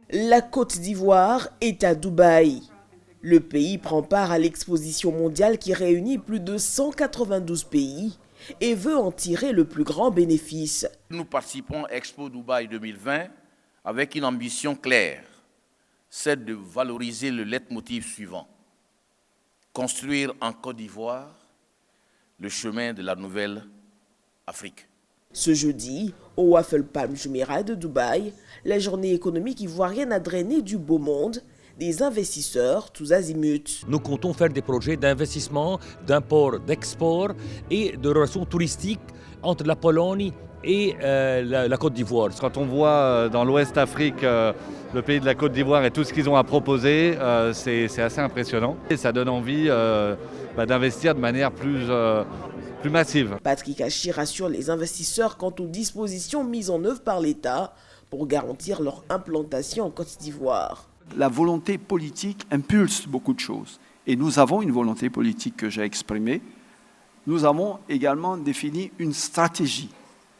La Côte d'Ivoire est à Dubaï. Le pays prend part à l'exposition mondiale qui réunit plus de 192 pays et veut en tirer le plus grand bénéfice. Nous participons à Expo Dubaï 2020 avec une ambition claire, celle de valoriser le leitmotiv suivant: construire en Côte d'Ivoire le chemin de la nouvelle Afrique. Ce jeudi, au Waffle Palm Jumeirah de Dubaï, la journée économique ivoirienne a drainé du beau monde, des investisseurs tous azimuts. Nous comptons faire des projets d'investissement, d'import, d'export et de relations touristiques entre la Pologne et la Côte d'Ivoire. Quand on voit dans l'Ouest Afrique le pays de la Côte d'Ivoire et tout ce qu'ils ont à proposer, c'est assez impressionnant. Et ça donne envie d'investir de manière plus massive. Patrick Hachi rassure les investisseurs quant aux dispositions mises en œuvre par l'État pour garantir leur implantation en Côte d'Ivoire. La volonté politique impulse beaucoup de choses. Et nous avons une volonté politique que j'ai exprimée. Nous avons également défini une stratégie.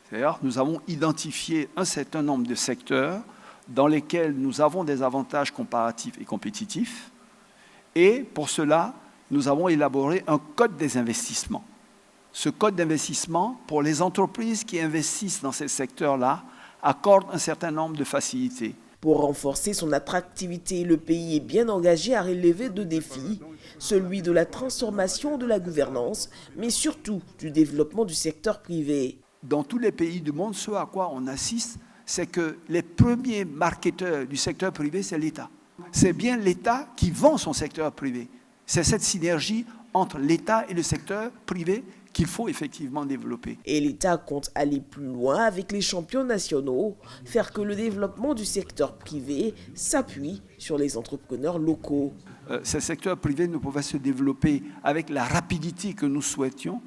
C'est-à-dire, nous avons identifié un certain nombre de secteurs dans lesquels nous avons des avantages comparatifs et compétitifs. Et pour cela, nous avons élaboré un code des investissements. Ce code d'investissement, pour les entreprises qui investissent dans ces secteurs-là, accorde un certain nombre de facilités. Pour renforcer son attractivité, le pays est bien engagé à relever deux défis, celui de la transformation de la gouvernance, mais surtout du développement du secteur privé. Dans tous les pays du monde, ce à quoi on assiste, c'est que les premiers marketeurs du secteur privé, c'est l'État. C'est bien l'État qui vend son secteur privé. C'est cette synergie entre l'État et le secteur privé qu'il faut effectivement développer. Et l'État compte aller plus loin avec les champions nationaux, faire que le développement du secteur privé s'appuie sur les entrepreneurs locaux. Ce secteur privé ne pouvait se développer avec la rapidité que nous souhaitions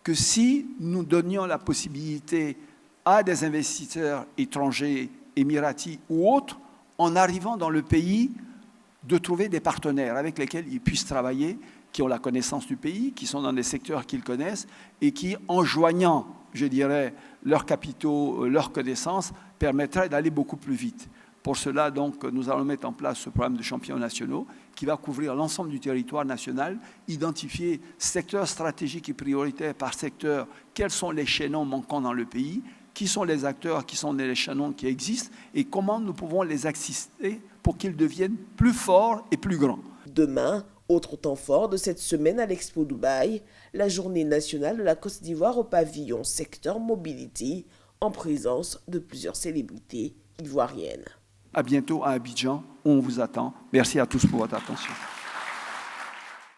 que si nous donnions la possibilité à des investisseurs étrangers, émiratis ou autres, en arrivant dans le pays, de trouver des partenaires avec lesquels ils puissent travailler, qui ont la connaissance du pays, qui sont dans des secteurs qu'ils connaissent et qui, en joignant, je dirais, leurs capitaux, leurs connaissances, permettraient d'aller beaucoup plus vite. Pour cela, donc, nous allons mettre en place ce programme de champions nationaux qui va couvrir l'ensemble du territoire national, identifier secteurs stratégiques et prioritaires par secteur, quels sont les chaînons manquants dans le pays, qui sont les acteurs, qui sont les chaînons qui existent et comment nous pouvons les assister pour qu'ils deviennent plus forts et plus grands. Demain, autre temps fort de cette semaine à l'Expo Dubaï, la journée nationale de la Côte d'Ivoire au pavillon secteur mobility en présence de plusieurs célébrités ivoiriennes. À bientôt à Abidjan, on vous attend. Merci à tous pour votre attention.